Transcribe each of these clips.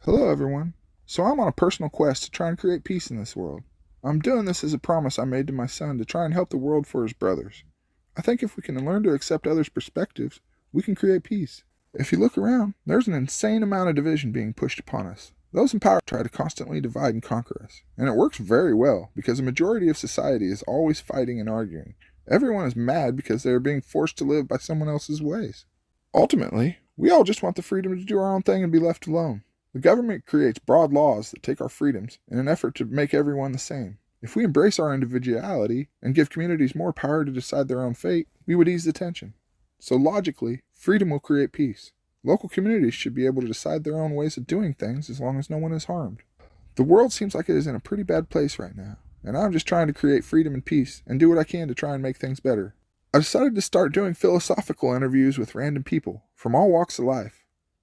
Hello, everyone. So I'm on a personal quest to try and create peace in this world. I'm doing this as a promise I made to my son to try and help the world for his brothers. I think if we can learn to accept others' perspectives, we can create peace. If you look around, there's an insane amount of division being pushed upon us. Those in power try to constantly divide and conquer us. And it works very well because the majority of society is always fighting and arguing. Everyone is mad because they are being forced to live by someone else's ways. Ultimately, we all just want the freedom to do our own thing and be left alone. The government creates broad laws that take our freedoms in an effort to make everyone the same. If we embrace our individuality and give communities more power to decide their own fate, we would ease the tension. So logically, freedom will create peace. Local communities should be able to decide their own ways of doing things as long as no one is harmed. The world seems like it is in a pretty bad place right now, and I'm just trying to create freedom and peace and do what I can to try and make things better. I decided to start doing philosophical interviews with random people from all walks of life.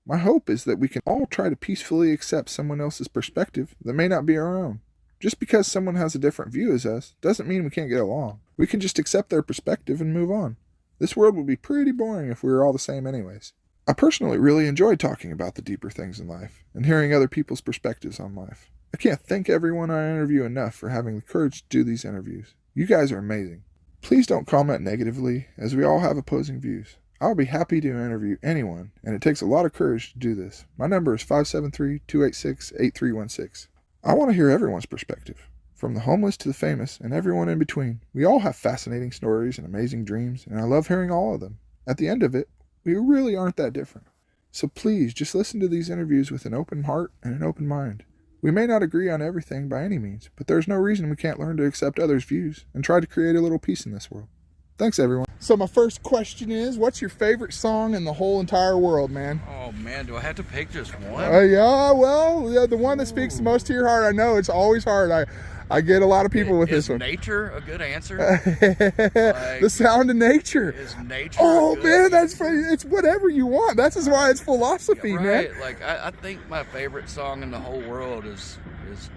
My hope is that we can all try to peacefully accept someone else's perspective that may not be our own. Just because someone has a different view as us doesn't mean we can't get along. We can just accept their perspective and move on. This world would be pretty boring if we were all the same anyways. I personally really enjoy talking about the deeper things in life and hearing other people's perspectives on life. I can't thank everyone I interview enough for having the courage to do these interviews. You guys are amazing. Please don't comment negatively, as we all have opposing views. I'll be happy to interview anyone, and it takes a lot of courage to do this. My number is 573-286-8316. I want to hear everyone's perspective, from the homeless to the famous and everyone in between. We all have fascinating stories and amazing dreams, and I love hearing all of them. At the end of it, we really aren't that different. So please, just listen to these interviews with an open heart and an open mind. We may not agree on everything by any means, but there's no reason we can't learn to accept others' views and try to create a little peace in this world. Thanks, everyone. So my first question is, what's your favorite song in the whole entire world, man? Oh, man, do I have to pick just one? The one that speaks the most to your heart. I know it's always hard. I get a lot of people with this one. Is nature a good answer? The sound of nature. Is nature man, it's whatever you want. That's just why it's philosophy, right. man. Like, I think my favorite song in the whole world is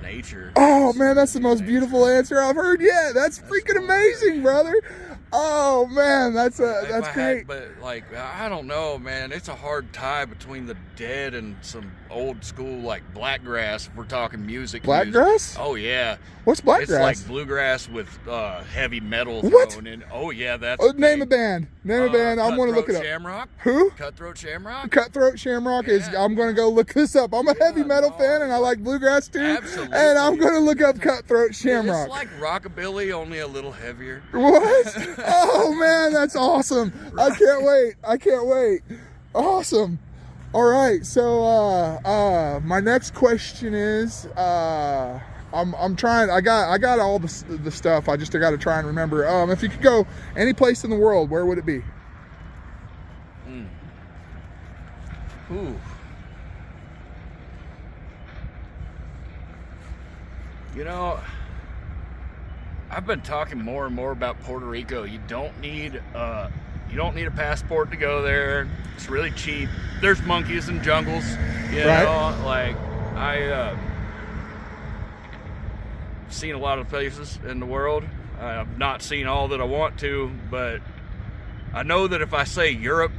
nature. Oh, man, that's the most beautiful answer I've heard yet. That's freaking amazing, brother. Oh, man, that's great. But, like, I don't know, man. It's a hard tie between the Dead and some old school, like, Blackgrass, if we're talking music. Blackgrass? Oh, yeah. What's Blackgrass? It's like bluegrass with heavy metal What? thrown in. Oh, yeah, that's name a band. Name a band. I'm going to look it up. Shamrock? Who? Cutthroat Shamrock? Cutthroat Shamrock is. I'm going to go look this up. I'm a heavy metal fan, and I like bluegrass too. Absolutely. And I'm going to look up Cutthroat Shamrock. It's like rockabilly, only a little heavier. What? Oh man, that's awesome! Right. I can't wait. Awesome. All right. So my next question is, I'm trying. I got all the stuff. I got to try and remember. If you could go any place in the world, where would it be? Ooh. You know, I've been talking more and more about Puerto Rico. You don't need a passport to go there. It's really cheap. There's monkeys and jungles. You know, like I've seen a lot of places in the world. I've not seen all that I want to, but I know that if I say Europe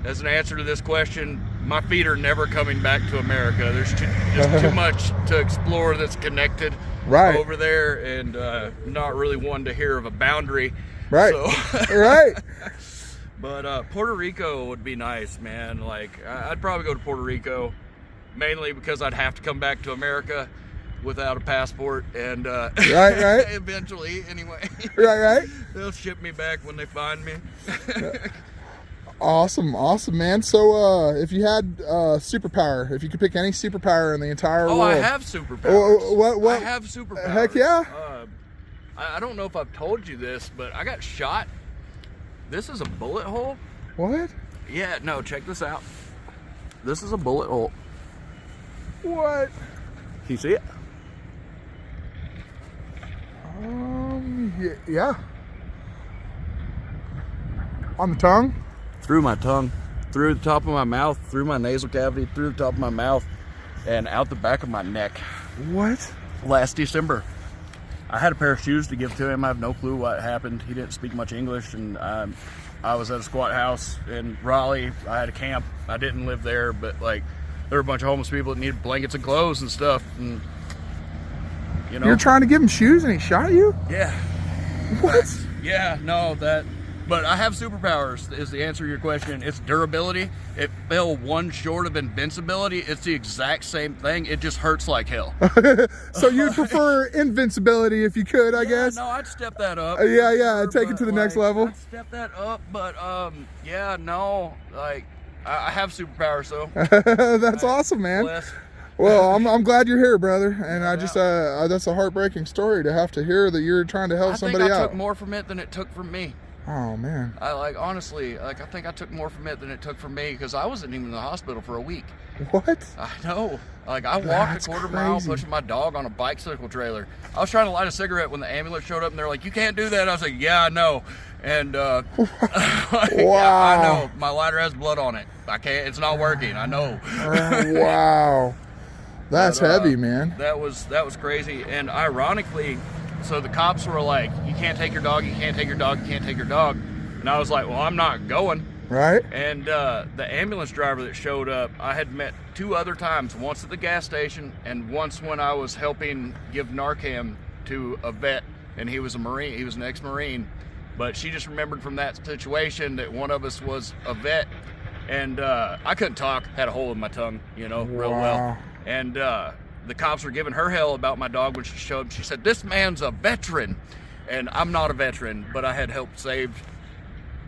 as an answer to this question, my feet are never coming back to America. There's just too much to explore that's connected over there, and not really one to hear of a boundary. Right. So, right. But Puerto Rico would be nice, man. Like, I'd probably go to Puerto Rico, mainly because I'd have to come back to America without a passport, and right. eventually, anyway. Right. They'll ship me back when they find me. Awesome, man. So, if you had superpower, if you could pick any superpower in the entire world. I have superpowers. What? I have superpowers. Heck yeah. I don't know if I've told you this, but I got shot. This is a bullet hole. What? Yeah, no, check this out. This is a bullet hole. What? You see it? Yeah. On the tongue? Through my tongue, through the top of my mouth, through my nasal cavity, through the top of my mouth, and out the back of my neck. What? Last December. I had a pair of shoes to give to him. I have no clue what happened. He didn't speak much English, and I was at a squat house in Raleigh. I had a camp. I didn't live there, but like there were a bunch of homeless people that needed blankets and clothes and stuff. And, you know. You're trying to give him shoes and he shot you? Yeah. What? Yeah, no, but I have superpowers is the answer to your question. It's durability. It fell one short of invincibility. It's the exact same thing. It just hurts like hell. So you'd prefer invincibility if you could, I guess? No, I'd step that up. Yeah, take it to the next level. I'd step that up, but yeah, no, like I have superpowers, so. That's awesome, man. Blessed. Well, I'm glad you're here, brother. And I just that's a heartbreaking story to have to hear that you're trying to help somebody out. I think I took more from it than it took from me. Oh man. Honestly, I think I took more from it than it took from me, because I wasn't even in the hospital for a week. What? I know. Like, I walked a quarter mile pushing my dog on a bicycle trailer. I was trying to light a cigarette when the ambulance showed up, and they're like, "You can't do that." I was like, "Yeah, I know." And wow. I know. My lighter has blood on it. I can't. It's not working. I know. Wow. That's heavy, man. That was crazy. And ironically, so the cops were like, "You can't take your dog. You can't take your dog. You can't take your dog." And I was like, "Well, I'm not going." Right. And the ambulance driver that showed up, I had met 2 other times. Once at the gas station, and once when I was helping give Narcan to a vet, and he was a Marine. He was an ex-Marine. But she just remembered from that situation that one of us was a vet. And I couldn't talk, had a hole in my tongue, real well. And the cops were giving her hell about my dog when she showed up. She said, "This man's a veteran." And I'm not a veteran, but I had helped save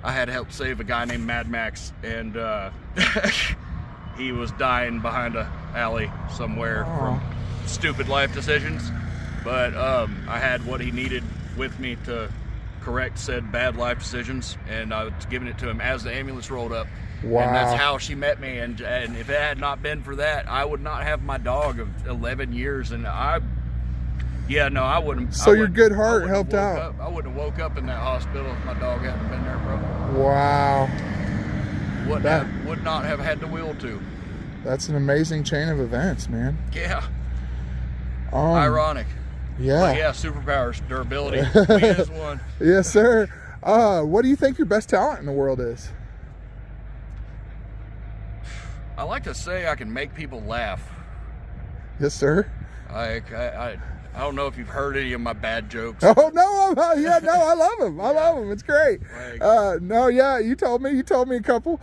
a guy named Mad Max, and he was dying behind a alley somewhere from stupid life decisions. But I had what he needed with me to correct said bad life decisions, and I was giving it to him as the ambulance rolled up. Wow. And that's how she met me, and if it had not been for that, I would not have my dog of 11 years, and I wouldn't. So your good heart helped out. I wouldn't have woke up in that hospital if my dog hadn't been there, bro. Wow. Would not have had the will to. That's an amazing chain of events, man. Yeah. Ironic. Yeah. But yeah, superpowers, durability. Me is one. Yes, sir. What do you think your best talent in the world is? I like to say I can make people laugh. Yes, sir. I don't know if you've heard any of my bad jokes. Oh no! I love them. I love them. It's great. You told me a couple.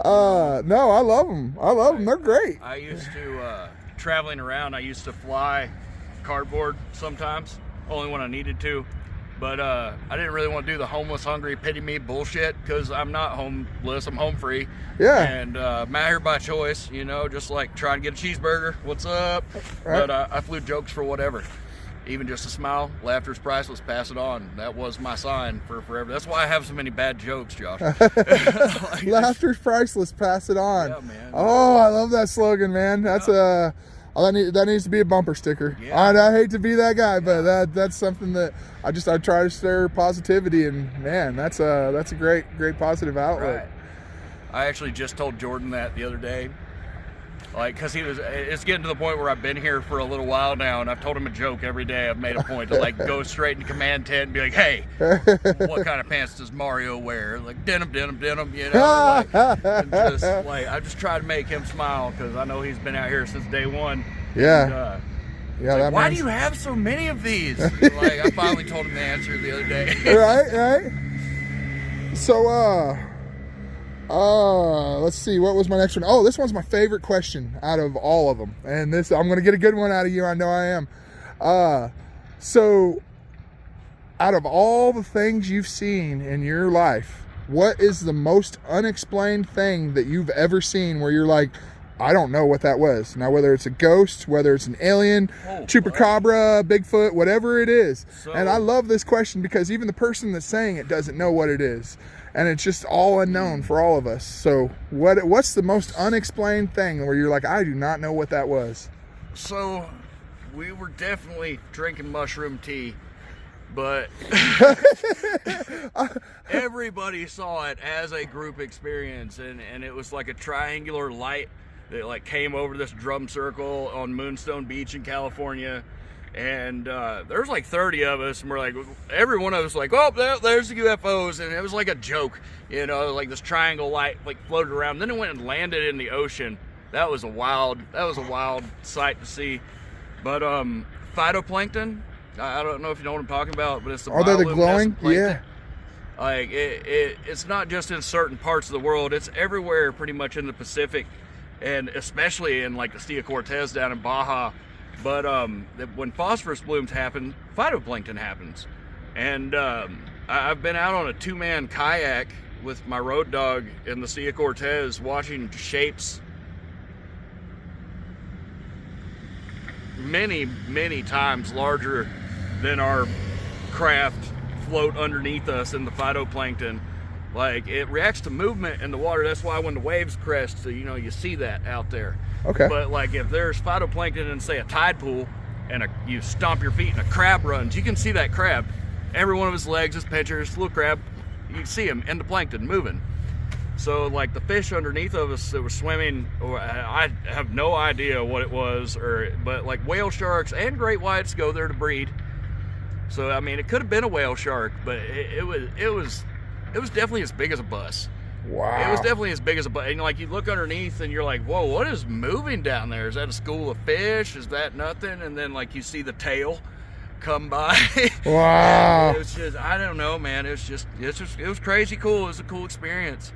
No, I love them. I love them. They're great. I used to traveling around. I used to fly cardboard sometimes, only when I needed to. But I didn't really want to do the homeless, hungry, pity me bullshit, because I'm not homeless. I'm home free. Yeah. And I'm out here by choice, just like trying to get a cheeseburger. What's up? Right. But I flew jokes for whatever. Even just a smile, laughter's priceless, pass it on. That was my sign for forever. That's why I have so many bad jokes, Josh. Laughter's priceless, pass it on. Yeah, man. Oh, I love that slogan, man. That's that needs to be a bumper sticker. Yeah. I hate to be that guy, but that's something that I try to stir positivity, and man, that's a great positive outlet. Right. I actually just told Jordan that the other day. Because it's getting to the point where I've been here for a little while now, and I've told him a joke every day. I've made a point to go straight into command tent and be like, "Hey, what kind of pants does Mario wear?" Like denim, and just I just try to make him smile, because I know he's been out here since day one. Yeah. And, why do you have so many of these? I finally told him the answer the other day. Right. So, let's see, what was my next one? Oh, this one's my favorite question out of all of them, and I'm gonna get a good one out of you. I know I am. So out of all the things you've seen in your life, what is the most unexplained thing that you've ever seen where you're like, I don't know what that was? Now, whether it's a ghost, whether it's an alien, chupacabra, Bigfoot, whatever it is. And I love this question because even the person that's saying it doesn't know what it is. And it's just all unknown for all of us. So what's the most unexplained thing where you're like, I do not know what that was? So we were definitely drinking mushroom tea, but everybody saw it as a group experience, and it was like a triangular light that came over this drum circle on Moonstone Beach in California. And there's 30 of us, and we're like, every one of us oh, there's the UFOs, and it was like a joke, this triangle light floated around. Then it went and landed in the ocean, that was a wild sight to see. But phytoplankton, I don't know if you know what I'm talking about, but it's the Are they the glowing? bioluminescent plankton. Yeah. Like it's not just in certain parts of the world, it's everywhere pretty much in the Pacific, and especially in like the Stia Cortez down in Baja. But when phosphorus blooms happen, phytoplankton happens. And I've been out on a 2-man kayak with my road dog in the Stia Cortez watching shapes many times larger than our craft float underneath us in the phytoplankton. Like, it reacts to movement in the water. That's why when the waves crest, so, you know, you see that out there. Okay. But like if there's phytoplankton in, say, a tide pool, and you stomp your feet and a crab runs, you can see that crab. Every one of his legs, his pinchers, little crab, you can see him in the plankton moving. So like the fish underneath of us that were swimming, or I have no idea what it was, but like whale sharks and great whites go there to breed. So I mean, it could have been a whale shark, but it was definitely as big as a bus. Wow. It was definitely as big as a bus. And like you look underneath and you're like, whoa, what is moving down there? Is that a school of fish? Is that nothing? And then like you see the tail come by. Wow. It was just, I don't know, man. It was crazy cool. It was a cool experience.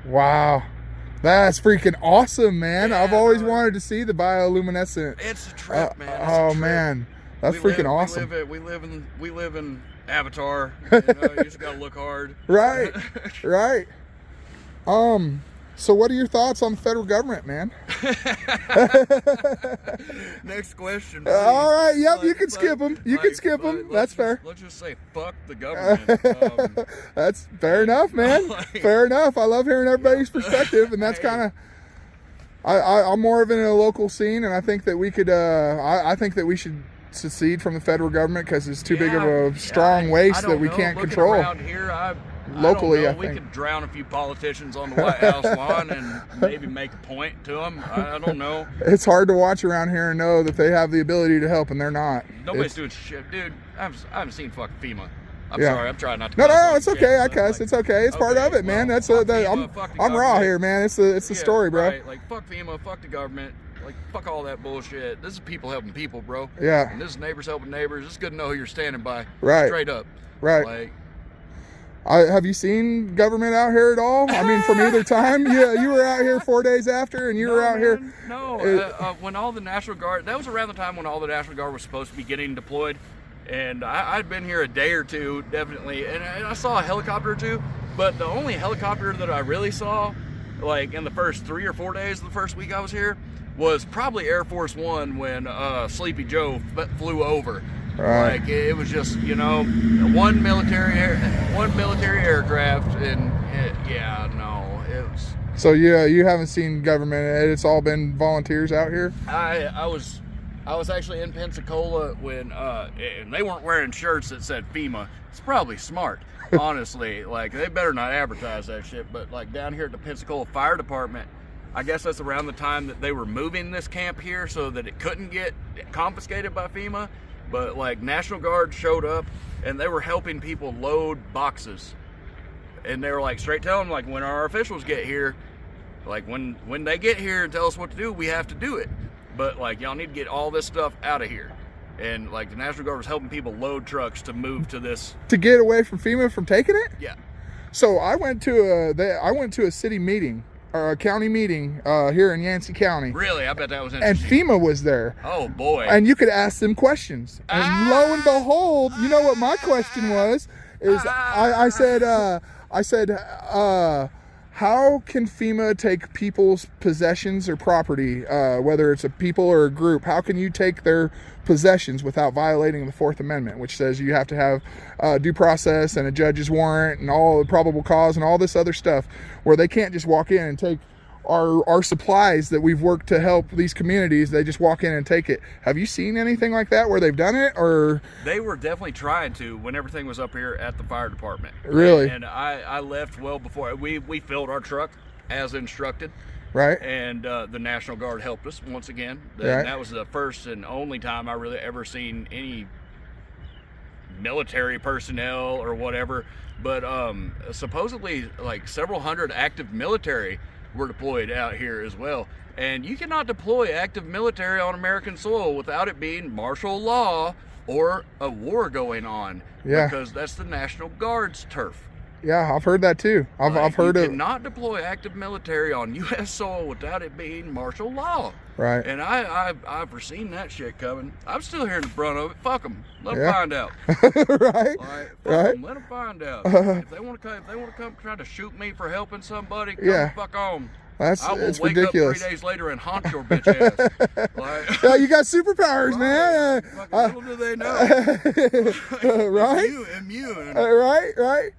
Wow. That's freaking awesome, man. Yeah, I've always bro. wanted to see the bioluminescent. It's a trip, man. It's a Oh trip. man. That's freaking awesome. We live in Avatar. You know, you just gotta look hard. Right. Right. So what are your thoughts on the federal government, man? Next question. All right. Yep. Like, you can skip them. You can skip them. That's fair. Let's just say fuck the government. That's fair enough, man. like- Fair enough. I love hearing everybody's perspective, and that's Hey. kind of. I'm more of in a local scene, and I think that we could. I think that we should secede from the federal government because it's too big of a strong waste that we can't Looking control. Around here, Locally, I I don't know. We think. could drown a few politicians on the White House lawn and maybe make a point to them. I don't know. It's hard to watch around here and know that they have the ability to help, and they're not. Nobody's doing shit, dude. I haven't seen fucking FEMA. I'm Yeah. sorry. I'm trying not to. No, cuss no, on it's shit, okay. I but, cuss. like, It's okay. It's part of okay, it, man. well, That's fuck I'm FEMA, fuck the I'm raw government. here, man. It's the Yeah, story, bro. Right. Like fuck FEMA, fuck the government. Like fuck all that bullshit. This is people helping people, bro. Yeah. And this is neighbors helping neighbors. It's good to know who you're standing by. Right. Straight up. Right. Like. Have you seen government out here at all? I mean, from either time? Yeah, you were out here 4 days after, and you were out here. No, when all the National Guard, that was around the time when all the National Guard was supposed to be getting deployed. And I'd been here a day or two, definitely. And I saw a helicopter or two, but the only helicopter that I really saw, like in the first 3 or 4 days of the first week I was here, was probably Air Force One when Sleepy Joe flew over. Right. Like it was just, you know, one military aircraft, and it was. So you haven't seen government. It's all been volunteers out here. I was actually in Pensacola when and they weren't wearing shirts that said FEMA. It's probably smart, honestly. Like they better not advertise that shit. But like down here at the Pensacola Fire Department, I guess that's around the time that they were moving this camp here so that it couldn't get confiscated by FEMA. But like National Guard showed up and they were helping people load boxes, and they were like straight telling them, like, when our officials get here, like when they get here and tell us what to do, we have to do it. But like y'all need to get all this stuff out of here. And like the National Guard was helping people load trucks to move to this. To get away from FEMA from taking it. Yeah. So I went to a city meeting or a county meeting here in Yancey County. Really? I bet that was And interesting. FEMA was there. Oh boy. And you could ask them questions. And lo and behold, you know what my question was? I said, how can FEMA take people's possessions or property, whether it's a people or a group? How can you take their possessions without violating the Fourth Amendment, which says you have to have due process and a judge's warrant and all the probable cause and all this other stuff, where they can't just walk in and take our supplies that we've worked to help these communities. They just walk in and take it. Have you seen anything like that where they've done it? Or they were definitely trying to when everything was up here at the fire department. Really? And I left well before we filled our truck as instructed. right? And the National Guard helped us once again. Right. That was the first and only time I really ever seen any military personnel or whatever. But supposedly like several hundred active military were deployed out here as well. And you cannot deploy active military on American soil without it being martial law or a war going on. Yeah. Because that's the National Guard's turf. Yeah, I've heard that too. I've heard you of. cannot deploy active military on U.S. soil without it being martial law. Right. And I've foreseen that shit coming. I'm still hearing the brunt of it. Fuck them. Let them Yeah. find out. Right. All right. Fuck Right. 'em. Let them find out. If they want to come try to shoot me for helping somebody, come Yeah. the fuck on. That's I will it's wake ridiculous. up 3 days later and haunt your bitch ass. Like, Yeah, you got superpowers, man. fucking little do they know. Right. Immune. Right.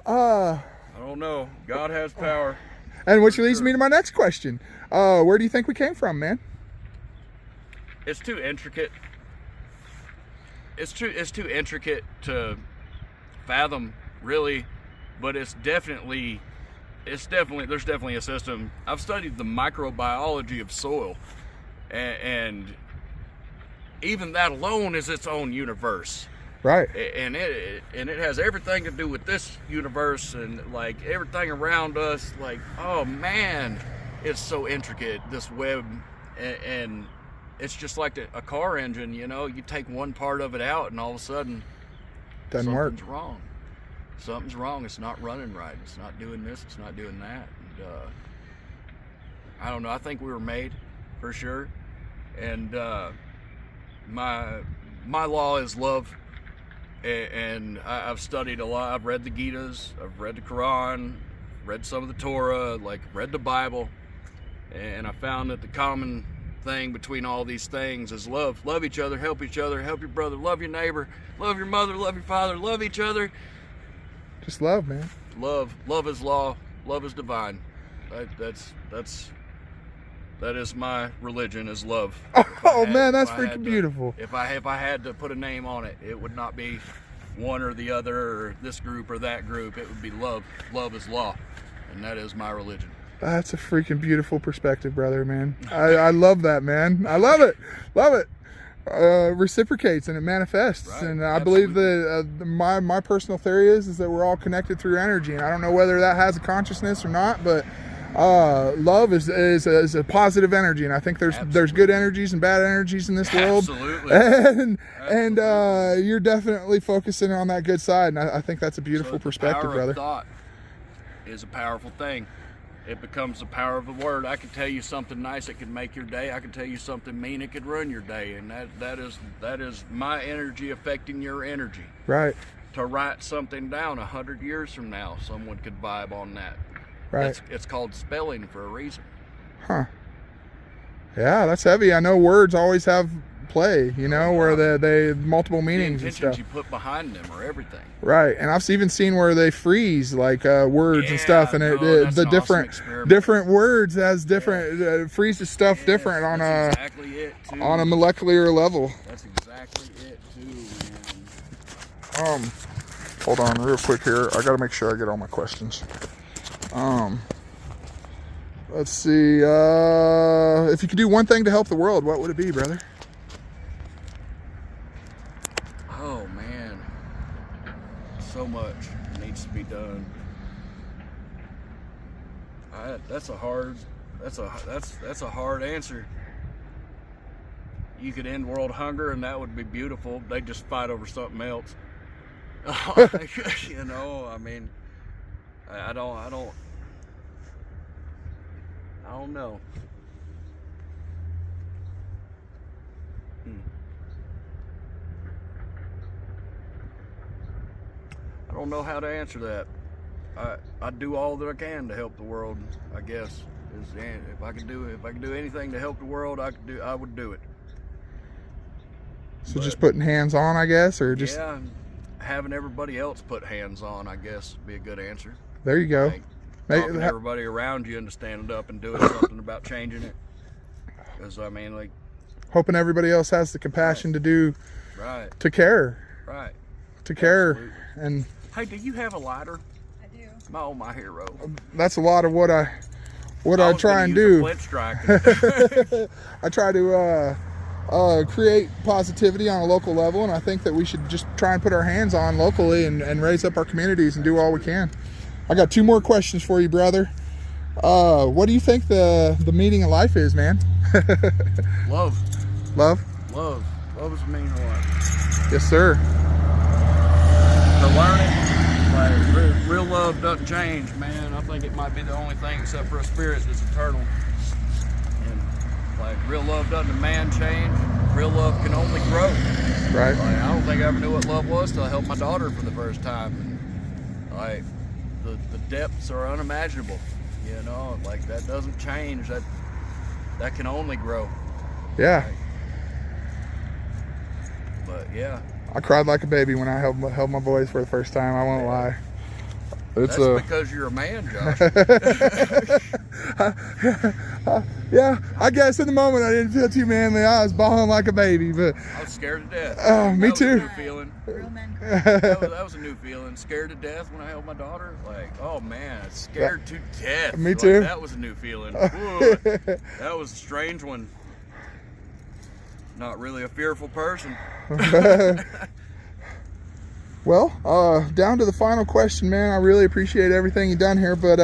I don't know. God has power. And which leads me to my next question. Where do you think we came from, man? It's too intricate. It's too intricate to fathom, really, but there's definitely a system. I've studied the microbiology of soil, and even that alone is its own universe. Right. And it has everything to do with this universe and like everything around us. Like, oh man, it's so intricate, this web, and it's just like a car engine. You know, you take one part of it out, and all of a sudden, Doesn't work. something's wrong. Something's wrong. It's not running right. It's not doing this. It's not doing that. And, I don't know. I think we were made, for sure. And my law is love. And I've studied a lot. I've read the Gitas. I've read the Quran. Read some of the Torah. Like read the Bible. And I found that the common thing between all these things is love. Love each other. Help each other. Help your brother. Love your neighbor. Love your mother. Love your father. Love each other. Just love, man. Love is law. Love is divine. That is my religion, is love. Oh man, that's freaking beautiful. If I had to put a name on it, it would not be one or the other, or this group or that group. It would be love. Love is law, and that is my religion. That's a freaking beautiful perspective, brother, man. I love that, man. I love it. Love it. Reciprocates and it manifests. Right, And I believe that my personal theory is that we're all connected through energy. And I don't know whether that has a consciousness or not, but love is a positive energy. And I think there's good energies and bad energies in this world. Absolutely. And you're definitely focusing on that good side. And I think that's a beautiful perspective, the power brother. of thought is a powerful thing. It becomes the power of the word. I can tell you something nice that could make your day. I can tell you something mean it could ruin your day. And that is my energy affecting your energy. Right. To write something down 100 years from now, someone could vibe on that. Right. It's called spelling for a reason. Huh. Yeah, that's heavy. I know words always have play, you know, where they multiple meanings the and intentions stuff. you put behind them or everything. Right, and I've even seen where they freeze like words and stuff, and that's the an different awesome experiment. different words has different freezes stuff different on that's exactly it too. on a molecular level. That's exactly it too, man. Hold on, real quick here. I got to make sure I get all my questions. Let's see. If you could do one thing to help the world, what would it be, brother? Oh man, so much needs to be done. That's a hard answer. You could end world hunger, and that would be beautiful. They'd just fight over something else. You know, I mean, I don't know. I don't know how to answer that. I do all that I can to help the world, I guess. If I could do anything to help the world, I would do it. So just putting hands on, I guess, or just having everybody else put hands on, I guess, would be a good answer. There you go. Like, talking everybody around you into standing up and doing something about changing it. Because I mean, like, hoping everybody else has the compassion to do, to care, to care. Absolutely. And hey, do you have a lighter? I do. My hero. That's a lot of what I try and do. I try to create positivity on a local level, and I think that we should just try and put our hands on locally and raise up our communities and do all we can. I got 2 more questions for you, brother. What do you think the meaning of life is, man? Love. Love? Love. Love is the meaning of life. Yes, sir. To learn it, like, real love doesn't change, man. I think it might be the only thing except for a spirit that's eternal. And like, real love doesn't demand change. Real love can only grow. Right. Like, I don't think I ever knew what love was till I helped my daughter for the first time. And, like, the depths are unimaginable. You know, like, that doesn't change. That can only grow. Yeah. Like, but yeah. I cried like a baby when I held my boys for the first time. I won't lie. It's That's because you're a man, Josh. yeah, I guess in the moment I didn't feel too manly. I was bawling like a baby, but I was scared to death. Oh, me too. That was a new feeling. Real men cry. That was a new feeling. Scared to death when I held my daughter. Like, oh man, scared to death. Me Like, too. that was a new feeling. Ooh, that was a strange one. Not really a fearful person. Well, down to the final question, man. I really appreciate everything you done here, but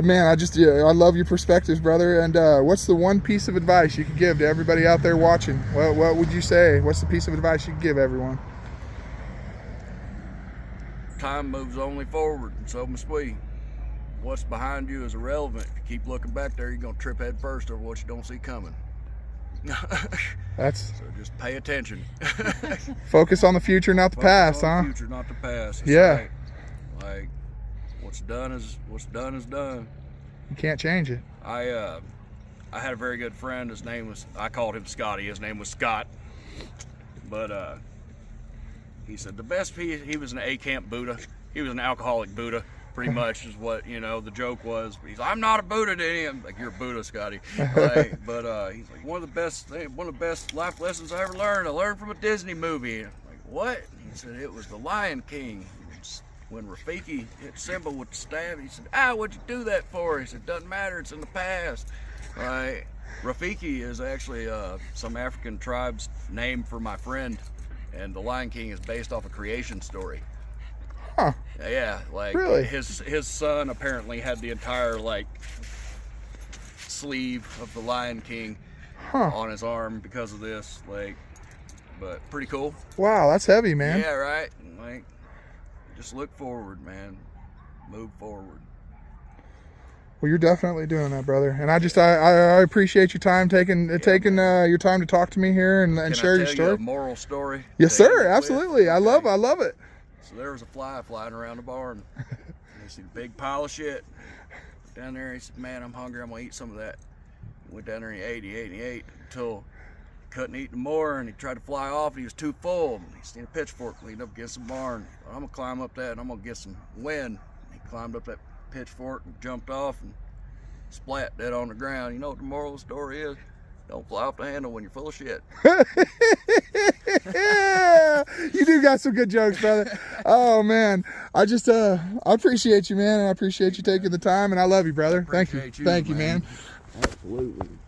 man, I love your perspectives, brother. And what's the one piece of advice you could give to everybody out there watching? What would you say? What's the piece of advice you could give everyone? Time moves only forward, and so must we. What's behind you is irrelevant. If you keep looking back there, you're gonna trip head first over what you don't see coming. That's So just pay attention. focus on the future, not the Focus past, on huh? the future, not the past. That's Yeah. right. Like, what's done is done. You can't change it. I had a very good friend. I called him Scotty. His name was Scott. But he said he was an A-camp Buddha. He was an alcoholic Buddha, pretty much is what, the joke was. But he's like, I'm not a Buddha, Denny. I'm like, you're a Buddha, Scotty. Like, but he's like, one of the best life lessons I ever learned. I learned from a Disney movie. I'm like, what? He said, it was The Lion King. When Rafiki hit Simba with the stab, he said, what'd you do that for? He said, doesn't matter, it's in the past. Right? Rafiki is actually some African tribe's name for my friend, and The Lion King is based off a creation story. Huh. Yeah, like Really? his son apparently had the entire like sleeve of The Lion King on his arm because of this. Like, but pretty cool. Wow, that's heavy, man. Yeah, right. Like, just look forward, man. Move forward. Well, you're definitely doing that, brother. And I appreciate your time taking your time to talk to me here and share your Can I tell story. you a moral story? Yes, to end sir. it with? Absolutely. I love it. So there was a fly flying around the barn. And he see a big pile of shit down there. He said, "Man, I'm hungry. I'm gonna eat some of that." He went down there and he ate until he couldn't eat no more. And he tried to fly off. And he was too full. And he seen a pitchfork lean up against the barn. I'm gonna climb up that and I'm gonna get some wind. And he climbed up that pitchfork and jumped off and splat dead on the ground. You know what the moral of the story is? Don't fly off the handle when you're full of shit. Yeah, you do got some good jokes, brother. Oh man, I appreciate you, man, and I appreciate you taking the time, and I love you, brother. Thank you, Appreciate you, thank you, man. Absolutely.